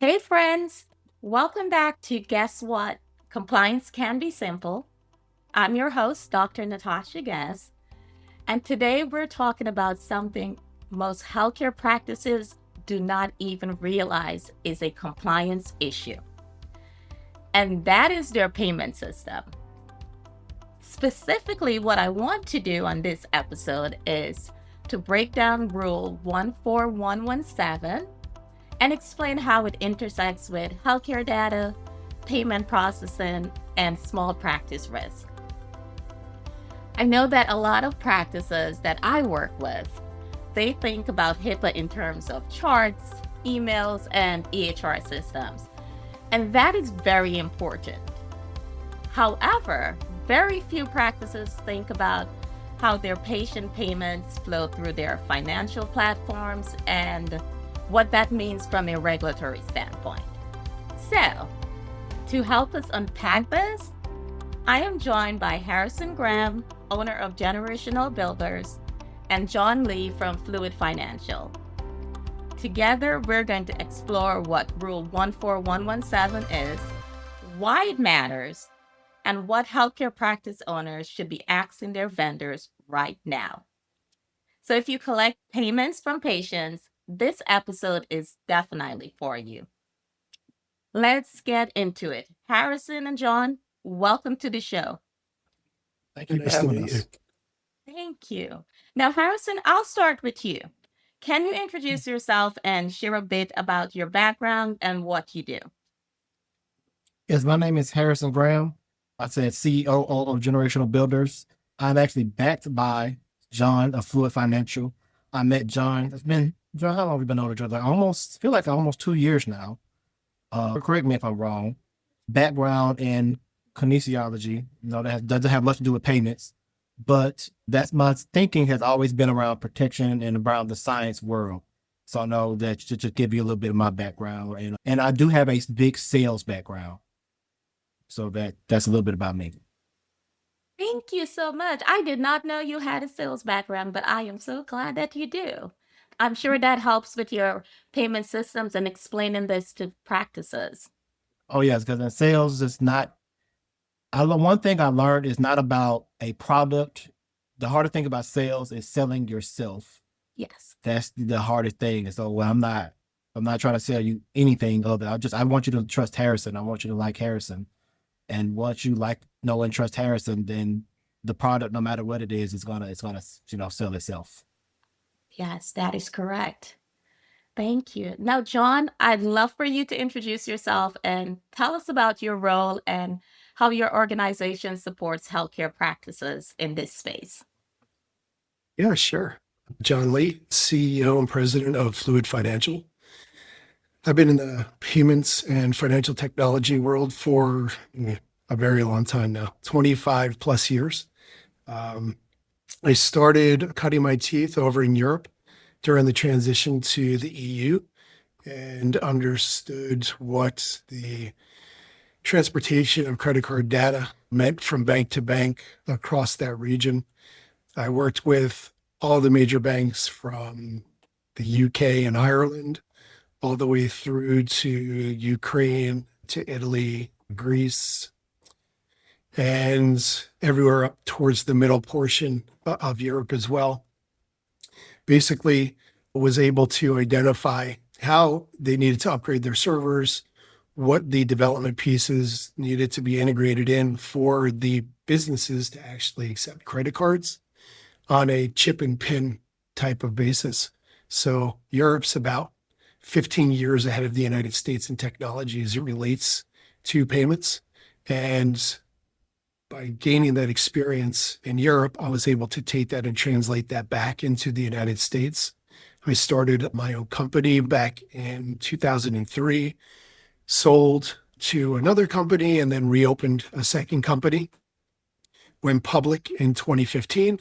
Hey, friends. Welcome back to Guess What? Compliance Can Be Simple. I'm your host, Dr. Natasha Guess, and today we're talking about something most healthcare practices do not even realize is a compliance issue, and that is their payment system. Specifically, what I want to do on this episode is to break down Rule 14117 and explain how it intersects with healthcare data, payment processing, and small practice risk. I know that a lot of practices that I work with, they think about HIPAA in terms of charts, emails, and EHR systems, and that is very important. However, very few practices think about how their patient payments flow through their financial platforms and what that means from a regulatory standpoint. So, to help us unpack this, I am joined by Harrison Graham, owner of Generational Builders, and John Lee from Fluid Financial. Together, we're going to explore what Rule 14117 is, why it matters, and what healthcare practice owners should be asking their vendors right now. So if you collect payments from patients, this episode is definitely for you. Let's get into it. Harrison and John, welcome to the show. Thank you for Nice to having meet us. Thank you. Now, Harrison, I'll start with you. Can you introduce yourself and share a bit about your background and what you do? Yes, my name is Harrison Graham. I said CEO of Generational Builders. I'm actually backed by John of Fluid Financial. I met John. John, how long have we been knowing each other? Feel like almost 2 years now. Correct me if I'm wrong. Background in kinesiology, that doesn't have much to do with payments, but that's my thinking has always been around protection and around the science world. So I know that to just give you a little bit of my background, and I do have a big sales background. So that's a little bit about me. Thank you so much. I did not know you had a sales background, but I am so glad that you do. I'm sure that helps with your payment systems and explaining this to practices. Oh yes, because in sales, it's not. One thing I learned is not about a product. The hardest thing about sales is selling yourself. Yes. That's the hardest thing. And so I'm not trying to sell you anything other. I want you to trust Harrison. I want you to like Harrison. And once you like, know, and trust Harrison, then the product, no matter what it is gonna, sell itself. Yes, that is correct. Thank you. Now, John, I'd love for you to introduce yourself and tell us about your role and how your organization supports healthcare practices in this space. Yeah, sure. John Lee, CEO and president of Fluid Financial. I've been in the payments and financial technology world for a very long time now, 25 plus years. I started cutting my teeth over in Europe during the transition to the EU and understood what the transportation of credit card data meant from bank to bank across that region. I worked with all the major banks from the UK and Ireland, all the way through to Ukraine, to Italy, Greece, and everywhere up towards the middle portion of Europe as well. Basically, was able to identify how they needed to upgrade their servers, what the development pieces needed to be integrated in for the businesses to actually accept credit cards on a chip and pin type of basis. So Europe's about 15 years ahead of the United States in technology as it relates to payments. And by gaining that experience in Europe, I was able to take that and translate that back into the United States. I started my own company back in 2003, sold to another company, and then reopened a second company. Went public in 2015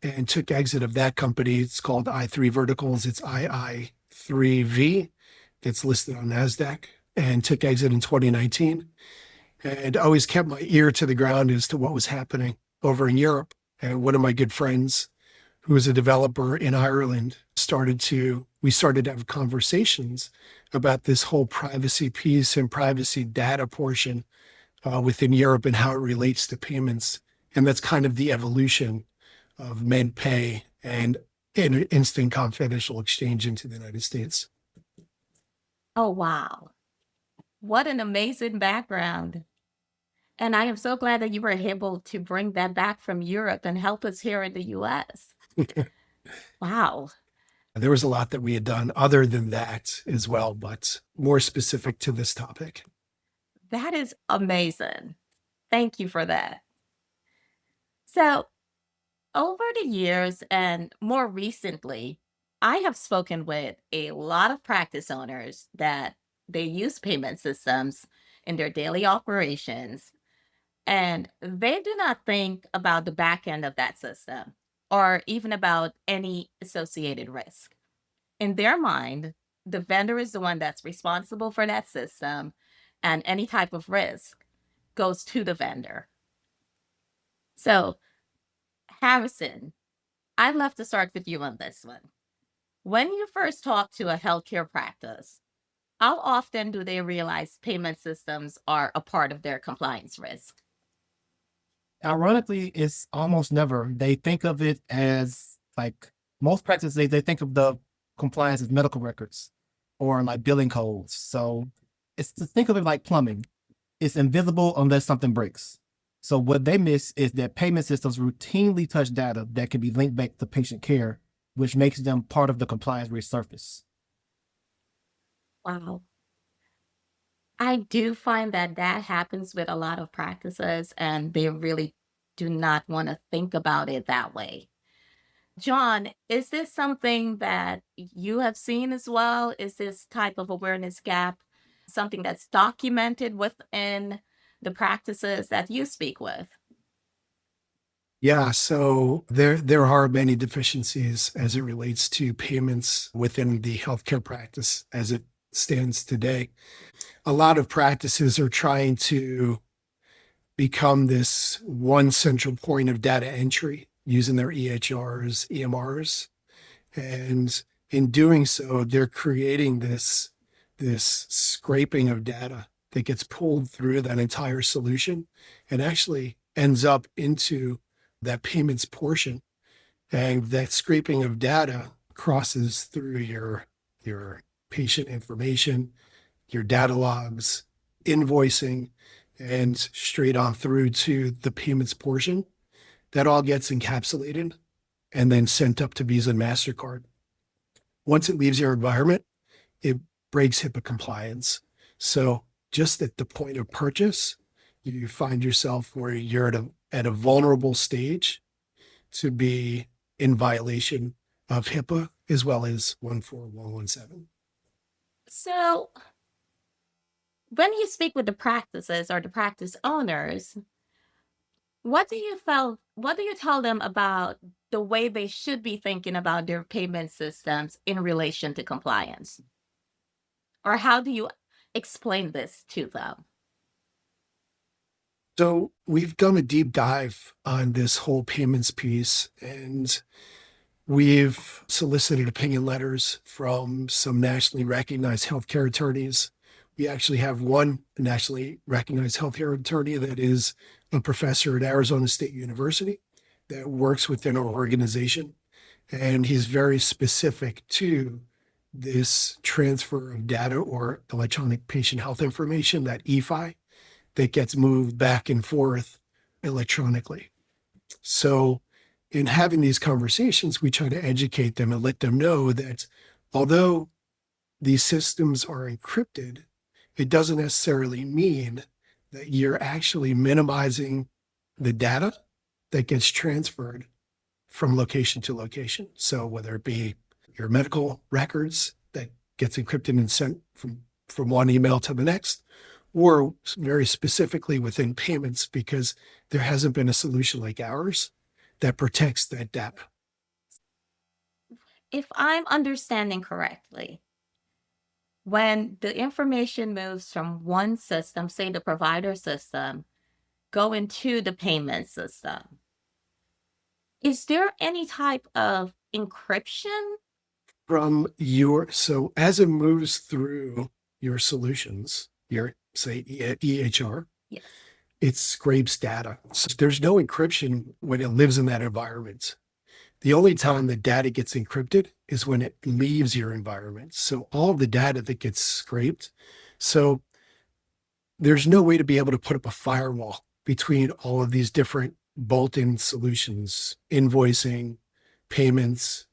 and took exit of that company. It's called i3 Verticals. It's II3V. It's listed on NASDAQ, and took exit in 2019. And always kept my ear to the ground as to what was happening over in Europe. And one of my good friends who was a developer in Ireland, we started to have conversations about this whole privacy piece and privacy data portion within Europe and how it relates to payments. And that's kind of the evolution of MedPay and instant confidential exchange into the United States. Oh, wow. What an amazing background. And I am so glad that you were able to bring that back from Europe and help us here in the US. Wow. There was a lot that we had done other than that as well, but more specific to this topic. That is amazing. Thank you for that. So, over the years and more recently, I have spoken with a lot of practice owners that they use payment systems in their daily operations, and they do not think about the back end of that system or even about any associated risk. In their mind, the vendor is the one that's responsible for that system, and any type of risk goes to the vendor. So, Harrison, I'd love to start with you on this one. When you first talk to a healthcare practice, how often do they realize payment systems are a part of their compliance risk? Ironically, it's almost never. They think of it as like most practices, they think of the compliance as medical records or like billing codes. So it's to think of it like plumbing. It's invisible unless something breaks. So what they miss is that payment systems routinely touch data that can be linked back to patient care, which makes them part of the compliance risk surface. Wow. I do find that that happens with a lot of practices, and they really do not want to think about it that way. John, is this something that you have seen as well? Is this type of awareness gap something that's documented within the practices that you speak with? Yeah, so there are many deficiencies as it relates to payments within the healthcare practice as it stands today. A lot of practices are trying to become this one central point of data entry using their EHRs, EMRs. And in doing so, they're creating this scraping of data that gets pulled through that entire solution and actually ends up into that payments portion. And that scraping of data crosses through your patient information, your data logs, invoicing, and straight on through to the payments portion. That all gets encapsulated and then sent up to Visa and MasterCard. Once it leaves your environment, it breaks HIPAA compliance. So just at the point of purchase, you find yourself where you're at a vulnerable stage to be in violation of HIPAA as well as 14117. So, when you speak with the practices or the practice owners, what do you tell them about the way they should be thinking about their payment systems in relation to compliance? Or how do you explain this to them? So we've done a deep dive on this whole payments piece, and we've solicited opinion letters from some nationally recognized healthcare attorneys. We actually have one nationally recognized healthcare attorney that is a professor at Arizona State University that works within our organization. And he's very specific to this transfer of data or electronic patient health information, that EFI, that gets moved back and forth electronically. So in having these conversations, we try to educate them and let them know that although these systems are encrypted, it doesn't necessarily mean that you're actually minimizing the data that gets transferred from location to location. So whether it be your medical records that gets encrypted and sent from one email to the next, or very specifically within payments, because there hasn't been a solution like ours that protects that data. If I'm understanding correctly, when the information moves from one system, say the provider system, go into the payment system, Is there any type of encryption? So as it moves through your solutions, your say EHR, Yes. it scrapes data. So there's no encryption when it lives in that environment. The only time the data gets encrypted is when it leaves your environment. So all the data that gets scraped. So there's no way to be able to put up a firewall between all of these different bolt-in solutions, invoicing, payments,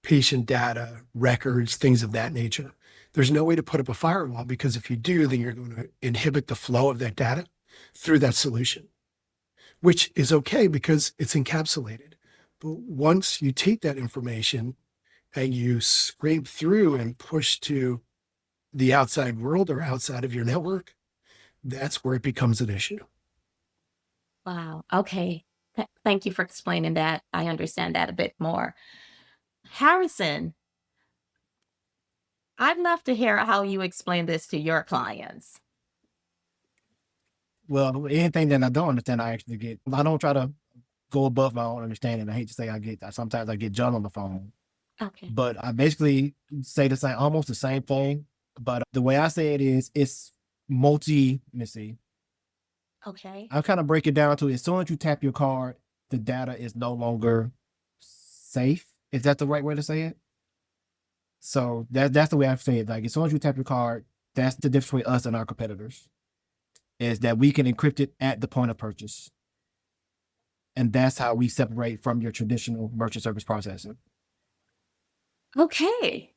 patient data, records, things of that nature. There's no way to put up a firewall because if you do, then you're going to inhibit the flow of that data through that solution, which is okay because it's encapsulated. But once you take that information and you scrape through and push to the outside world or outside of your network, that's where it becomes an issue. Wow. Okay. Thank you for explaining that. I understand that a bit more. Harrison, I'd love to hear how you explain this to your clients. Well, anything that I don't understand, I actually get. I don't try to go above my own understanding. I hate to say sometimes I get John on the phone, Okay. but I basically say almost the same thing. But the way I say it is, it's let me see. Okay. I kind of break it down to as soon as you tap your card, the data is no longer safe. Is that the right way to say it? So that's the way I say it. Like as soon as you tap your card, that's the difference between us and our competitors, is that we can encrypt it at the point of purchase. And that's how we separate from your traditional merchant service processing. Okay.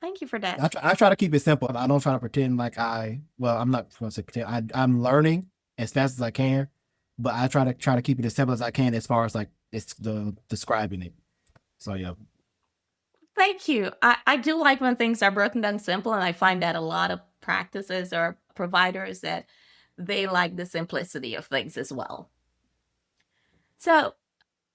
Thank you for that. I try to keep it simple. I don't try to pretend like I'm not going to say pretend. I'm learning as fast as I can, but I try to keep it as simple as I can as far as like it's the describing it. So yeah. Thank you. I do like when things are broken down simple, and I find that a lot of practices or providers that they like the simplicity of things as well. So,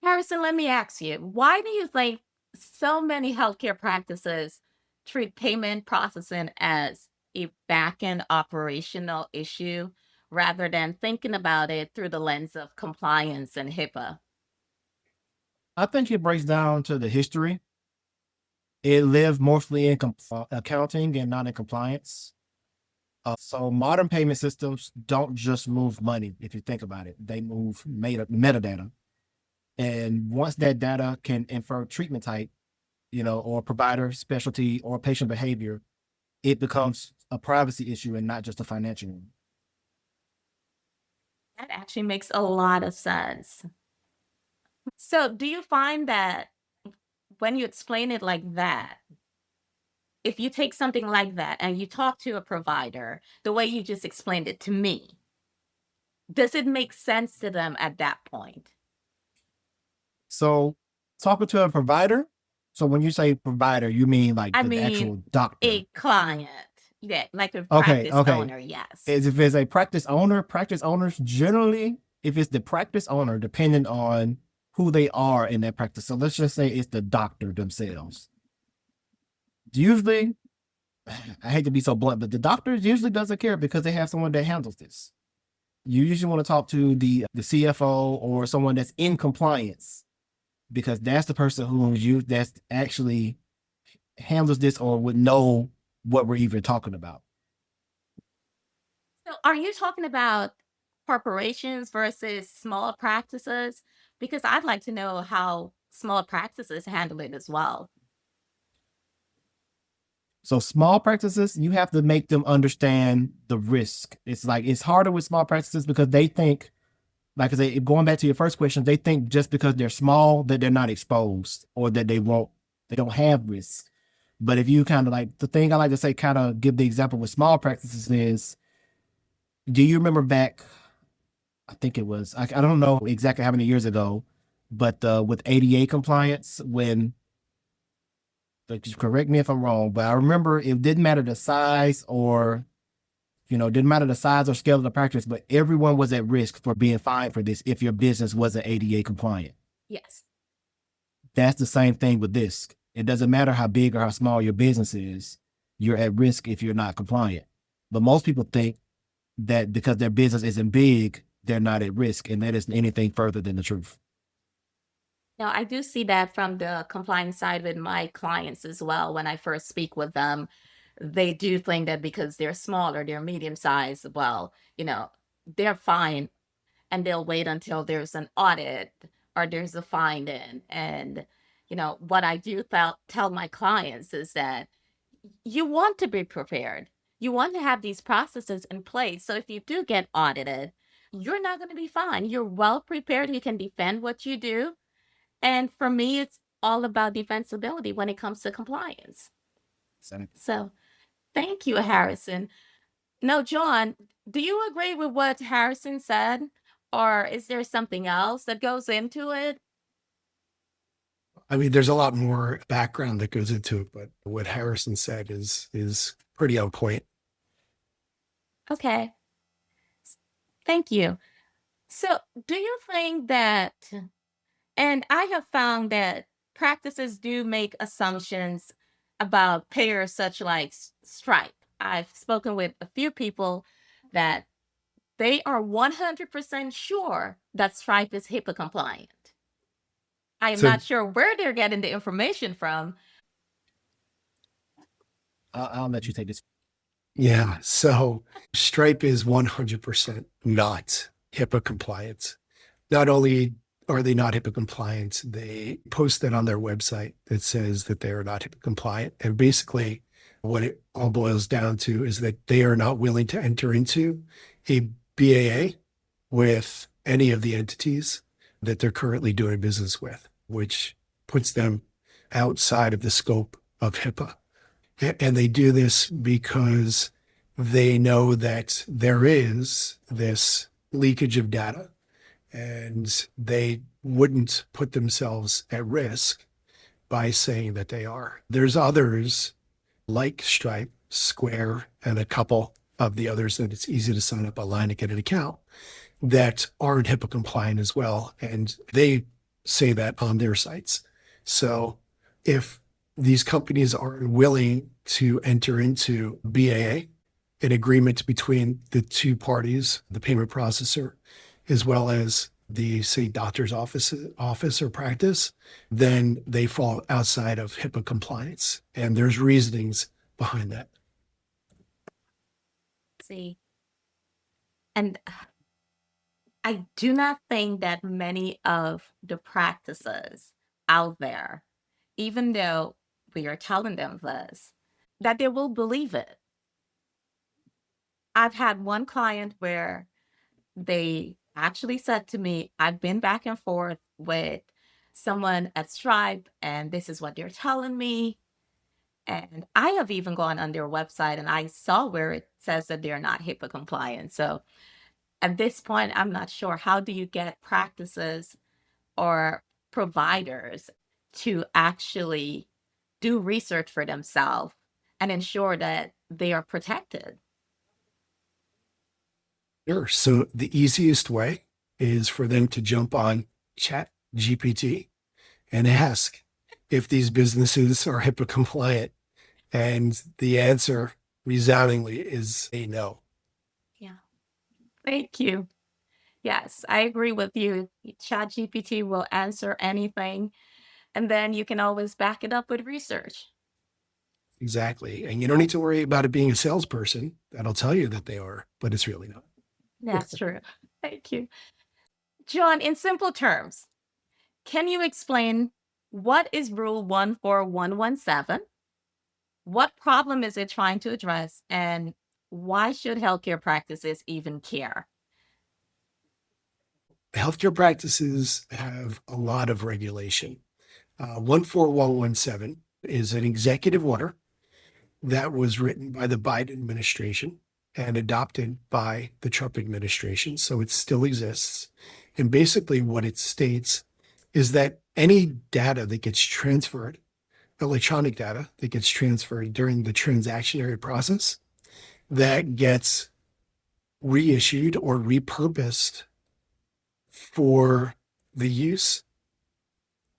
Harrison, let me ask you, why do you think so many healthcare practices treat payment processing as a back-end operational issue rather than thinking about it through the lens of compliance and HIPAA? I think it breaks down to the history. It lived mostly in accounting and not in compliance. So modern payment systems don't just move money. If you think about it, they move metadata. And once that data can infer treatment type, or provider specialty or patient behavior, it becomes a privacy issue and not just a financial one. That actually makes a lot of sense. So, do you find that when you explain it like that, if you take something like that and you talk to a provider the way you just explained it to me, does it make sense to them at that point? So talking to a provider. So when you say provider, you mean like I the mean, actual doctor. a client, yeah, like a Okay, practice okay. owner, yes. If it's a practice owners generally, if it's the practice owner, depending on who they are in that practice. So let's just say it's the doctor themselves. Usually, I hate to be so blunt, but the doctor usually doesn't care because they have someone that handles this. You usually want to talk to the CFO or someone that's in compliance, because that's the person that's actually handles this or would know what we're even talking about. So, are you talking about corporations versus small practices? Because I'd like to know how small practices handle it as well. So small practices, you have to make them understand the risk. It's harder with small practices because they think, like I say, going back to your first question, they think just because they're small that they're not exposed or that they don't have risk. But if you kind of like, the thing I like to say, kind of give the example with small practices is, do you remember back, I think it was, I don't know exactly how many years ago, but with ADA compliance, when, like, correct me if I'm wrong, but I remember it didn't matter the size or, didn't matter the size or scale of the practice, but everyone was at risk for being fined for this if your business wasn't ADA compliant. Yes. That's the same thing with this. It doesn't matter how big or how small your business is, you're at risk if you're not compliant. But most people think that because their business isn't big, they're not at risk, and that isn't anything further than the truth. Now, I do see that from the compliance side with my clients as well. When I first speak with them, they do think that because they're smaller, they're medium sized, well, they're fine and they'll wait until there's an audit or there's a finding. And, what I do tell my clients is that you want to be prepared. You want to have these processes in place. So if you do get audited, you're not going to be fine. You're well prepared. You can defend what you do. And for me, it's all about defensibility when it comes to compliance. So thank you, Harrison. No, John, do you agree with what Harrison said? Or is there something else that goes into it? I mean, there's a lot more background that goes into it, but what Harrison said is pretty on point. Okay, thank you. So, do you think that, and I have found that practices do make assumptions about payers such like Stripe. I've spoken with a few people that they are 100% sure that Stripe is HIPAA compliant. I am So not sure where they're getting the information from. I'll let you take this. yeah, so Stripe is 100% not HIPAA compliant. Not only are they not HIPAA compliant, they post it on their website that says that they are not HIPAA compliant. And basically, what it all boils down to is that they are not willing to enter into a BAA with any of the entities that they're currently doing business with, which puts them outside of the scope of HIPAA. And they do this because they know that there is this leakage of data and they wouldn't put themselves at risk by saying that they are. There's others like Stripe, Square, and a couple of the others that it's easy to sign up online and get an account that aren't HIPAA compliant as well. And they say that on their sites. So if these companies aren't willing to enter into BAA, an agreement between the two parties, the payment processor, as well as the, say, doctor's office or practice, then they fall outside of HIPAA compliance. And there's reasonings behind that. See, and I do not think that many of the practices out there, even though we are telling them this, that they will believe it. I've had one client where they actually said to me, I've been back and forth with someone at Stripe, and this is what they're telling me. And I have even gone on their website and I saw where it says that they're not HIPAA compliant. So at this point, I'm not sure. How do you get practices or providers to actually do research for themselves and ensure that they are protected? Sure. So the easiest way is for them to jump on Chat GPT and ask if these businesses are HIPAA compliant. And the answer resoundingly is a no. Yeah. Thank you. Yes, I agree with you. ChatGPT will answer anything, and then you can always back it up with research. Exactly. And you don't need to worry about it being a salesperson that'll tell you that they are, but it's really not. That's true. Thank you. John, in simple terms, can you explain what is Rule 14117? What problem is it trying to address? And why should healthcare practices even care? Healthcare practices have a lot of regulation. 14117 is an executive order that was written by the Biden administration and adopted by the Trump administration. So it still exists. And basically, what it states is that any data that gets transferred, electronic data that gets transferred during the transactionary process, that gets reissued or repurposed for the use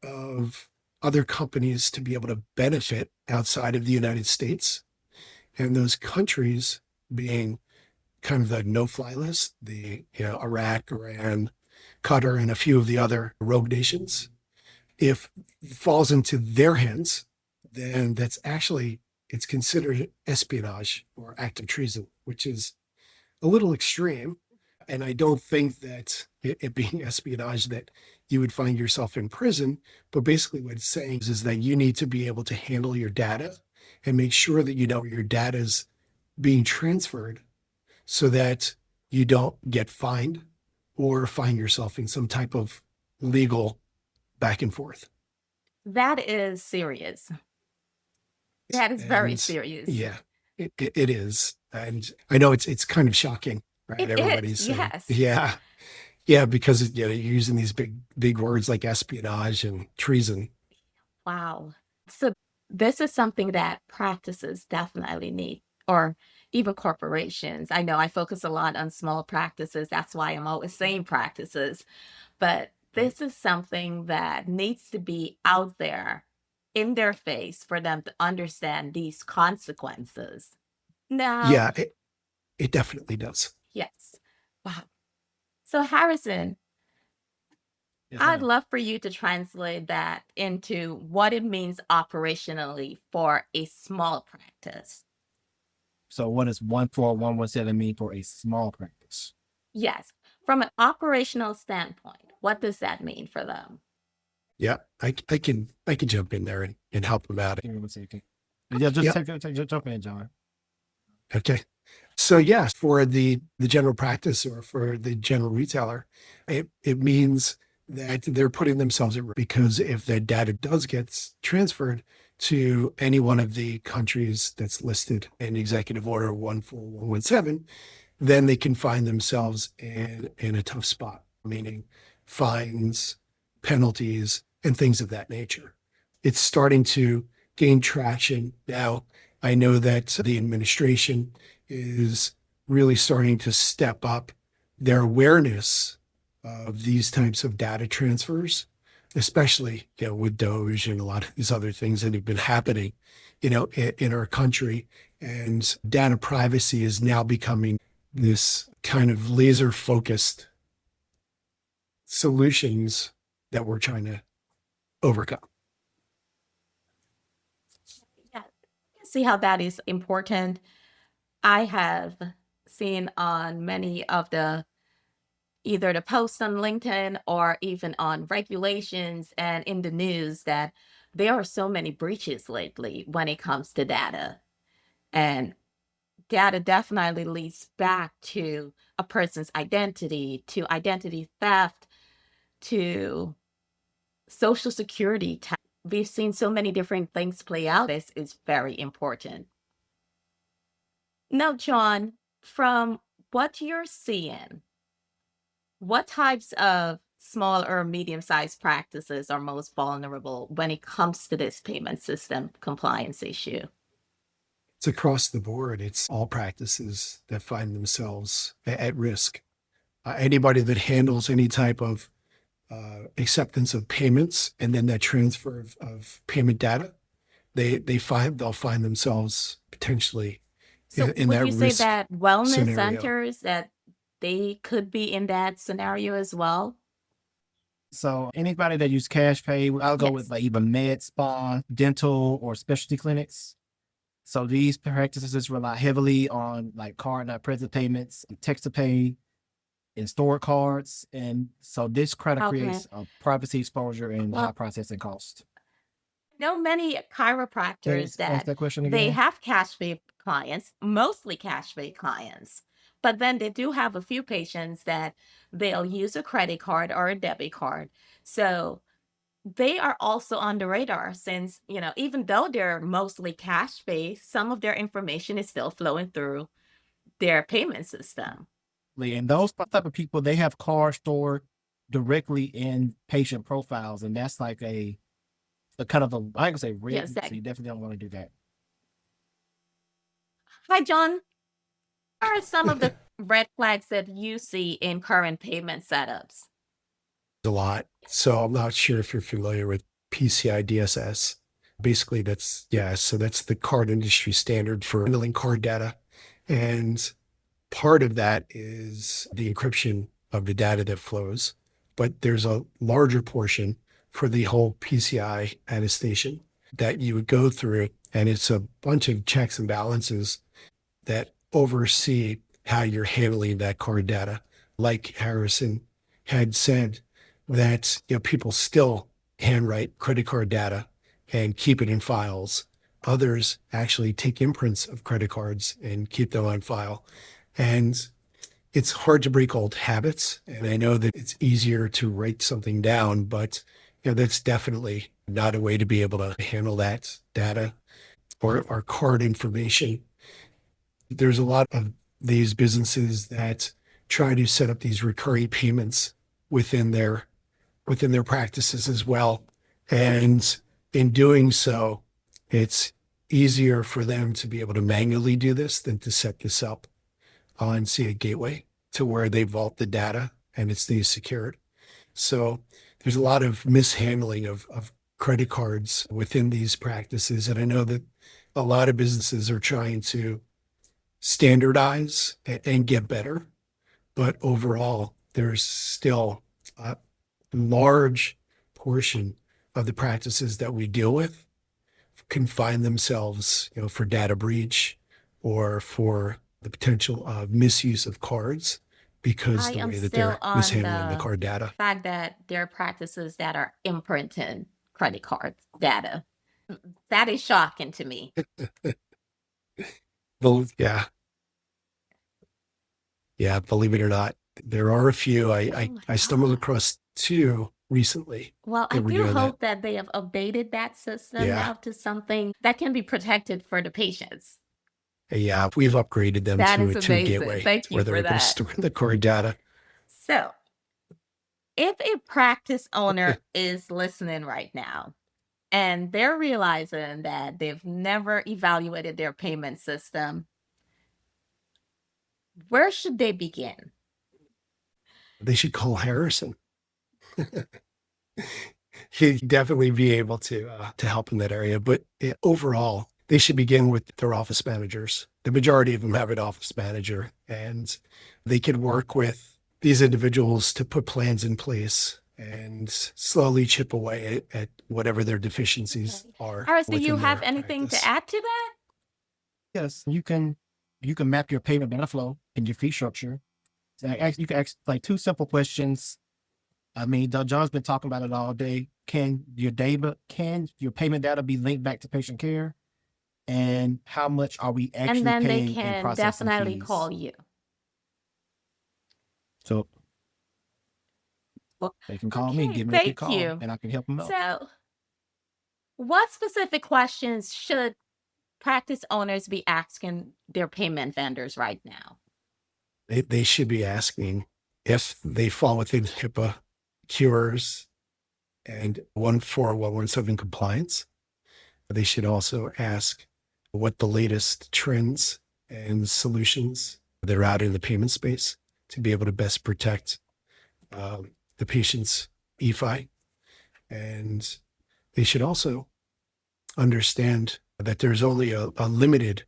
of other companies to be able to benefit outside of the United States. And those countries being kind of the no-fly list, the Iraq, Iran, Qatar, and a few of the other rogue nations. If it falls into their hands, then it's considered espionage or active treason, which is a little extreme. And I don't think that it being espionage that you would find yourself in prison. But basically what it's saying is that you need to be able to handle your data and make sure that you know where your data is being transferred so that you don't get fined or find yourself in some type of legal back and forth. That is serious. That is very And serious. yeah, it is. And I know it's kind of shocking, right? It is, Everybody's saying, yes. yeah, yeah, because you're using these big words like espionage and treason. Wow. So this is something that practices definitely need, or even corporations. I know I focus a lot on small practices. That's why I'm always saying practices. But Right. this is something that needs to be out there in their face for them to understand these consequences. Now, Yeah, it definitely does. yes. Wow. So, Harrison, Yes, I'd ma'am. love for you to translate that into what it means operationally for a small practice. So what does 14117 mean for a small practice? Yes, from an operational standpoint, what does that mean for them? Yeah, I can jump in there and help them out. Give me 1 second. Yeah, just Yep. jump in, John. Okay. So yes, for the general practice or for the general retailer, it means that they're putting themselves at risk because if that data does get transferred to any one of the countries that's listed in Executive Order 14117, then they can find themselves in a tough spot, meaning fines, penalties, and things of that nature. It's starting to gain traction now. I know that the administration is really starting to step up their awareness of these types of data transfers, especially with Doge and a lot of these other things that have been happening, in our country. And data privacy is now becoming this kind of laser focused solutions that we're trying to overcome. Yeah, see how that is important. I have seen on many of the either the posts on LinkedIn or even on regulations and in the news that there are so many breaches lately when it comes to data. And data definitely leads back to a person's identity, to identity theft, to social security. We've seen so many different things play out. This is very important. Now, John, from what you're seeing, what types of small or medium-sized practices are most vulnerable when it comes to this payment system compliance issue? It's across the board. It's all practices that find themselves at risk. Anybody that handles any type of acceptance of payments and then that transfer of payment data, they'll find themselves potentially So in would that you say risk that wellness scenario. centers that they could be in that scenario as well? So anybody that use cash pay, I'll go with Yes. like either med, spa, dental, or specialty clinics. So these practices rely heavily on like card not present payments, text to pay, and stored cards. And so this kind of Okay. creates a privacy exposure and high Well, processing cost. know many chiropractors Ask that that question they again. have cash pay clients, mostly cash pay clients, but then they do have a few patients that they'll use a credit card or a debit card. So they are also on the radar since, even though they're mostly cash pay, some of their information is still flowing through their payment system. And those type of people, they have cards stored directly in patient profiles. And that's like a kind of I can say Yes. risk. So you definitely don't want to do that. Hi, John. What are some of the red flags that you see in current payment setups? A lot. So I'm not sure if you're familiar with PCI DSS. Basically, so that's the card industry standard for handling card data. And part of that is the encryption of the data that flows. But there's a larger portion for the whole PCI attestation that you would go through. And it's a bunch of checks and balances that oversee how you're handling that card data. Like Harrison had said, that people still handwrite credit card data and keep it in files. Others actually take imprints of credit cards and keep them on file. And it's hard to break old habits. And I know that it's easier to write something down, but that's definitely not a way to be able to handle that data or card information. There's a lot of these businesses that try to set up these recurring payments within their practices as well. And in doing so, it's easier for them to be able to manually do this than to set this up on, say, a gateway to where they vault the data and it stays secured. So there's a lot of mishandling of credit cards within these practices. And I know that a lot of businesses are trying to standardize and get better. But overall, there's still a large portion of the practices that we deal with can find themselves, for data breach or for the potential of misuse of cards because I the am way that still they're on mishandling the the card data. fact that there are practices that are imprinting credit card data. That is shocking to me. Well, yeah. Yeah, believe it or not, there are a few. Oh I my stumbled God. across two recently Well, I that were do doing that. hope that they have updated that system Yeah. now to something that can be protected for the patients. Yeah, we've upgraded them That to is a two amazing. gateway Thank where you they're for able to that. store the core data. So, if a practice owner is listening right now and they're realizing that they've never evaluated their payment system, where should they begin? They should call Harrison. He'd definitely be able to help in that area. But overall, they should begin with their office managers. The majority of them have an office manager, and they can work with these individuals to put plans in place and slowly chip away at whatever their deficiencies Okay. are Harris, do you within have their anything to practice. add to that? Yes, you can map your payment data flow in your fee structure. So you can ask like two simple questions. I mean, John's been talking about it all day. Can your payment data be linked back to patient care? And how much are we And actually then they paying in can processing definitely fees? call you. So Well, they can call me, okay, give me a quick thank call, you. and I can help them out. So, what specific questions should practice owners be asking their payment vendors right now? They should be asking if they fall within HIPAA cures and 14117 compliance. They should also ask what the latest trends and solutions that are out in the payment space to be able to best protect the patient's EFI. And they should also understand that there's only a limited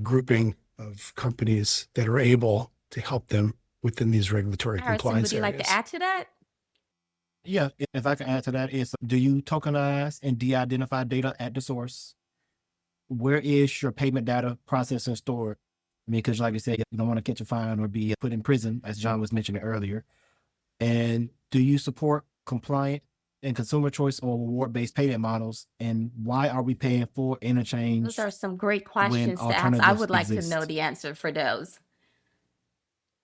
grouping of companies that are able to help them within these regulatory Harrison, compliance would you like areas. to add to that? Yeah, if I can add to that is, do you tokenize and de-identify data at the source? Where is your payment data processed and stored? I mean, because like I said, you don't want to catch a fine or be put in prison, as John was mentioning earlier. And do you support compliant and consumer choice or reward-based payment models? And why are we paying full interchange? Those are some great when questions to ask. I alternatives would like to know exist? the answer for those.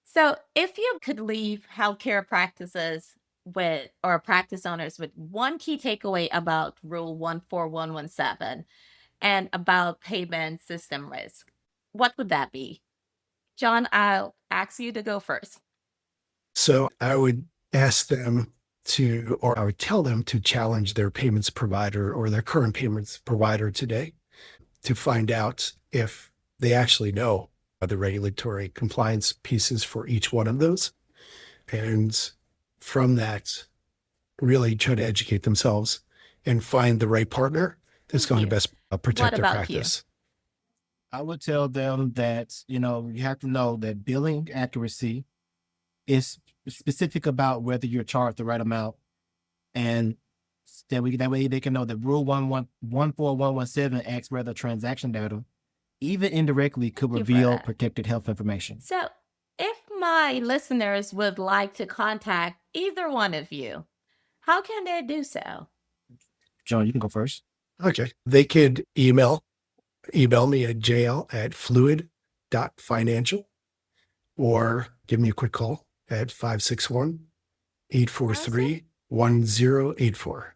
So, if you could leave healthcare practices with or practice owners with one key takeaway about Rule 14117 and about payment system risk, what would that be? John, I'll ask you to go first. So I would ask them to, or I would tell them to challenge their payments provider or their current payments provider today to find out if they actually know the regulatory compliance pieces for each one of those. And from that, really try to educate themselves and find the right partner that's Thank going you. to best What protect their about you? practice. I would tell them that, you have to know that billing accuracy is specific about whether you're charged the right amount. And That way they can know that Rule 14117 asks whether transaction data, even indirectly, could Thank you for reveal that. protected health information. So, if my listeners would like to contact either one of you, how can they do so? John, you can go first. Okay. They could email me at jl@fluid.financial or give me a quick call at 561-843-1084.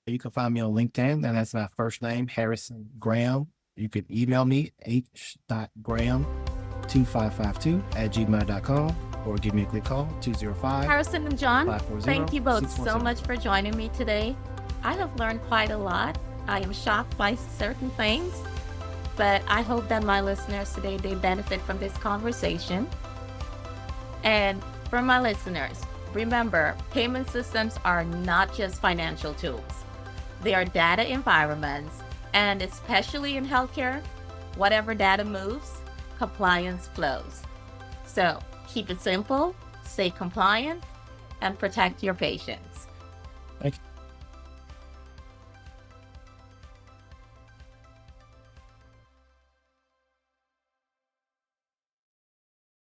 You can find me on LinkedIn, and that's my first name, Harrison Graham. You can email me, h.graham2552@gmail.com, or give me a quick call, 205. Harrison and John, 540 thank you both so 647. much for joining me today. I have learned quite a lot. I am shocked by certain things, but I hope that my listeners today, they benefit from this conversation. And for my listeners, remember, payment systems are not just financial tools. They are data environments, and especially in healthcare, whatever data moves, compliance flows. So keep it simple, stay compliant, and protect your patients. Thank you.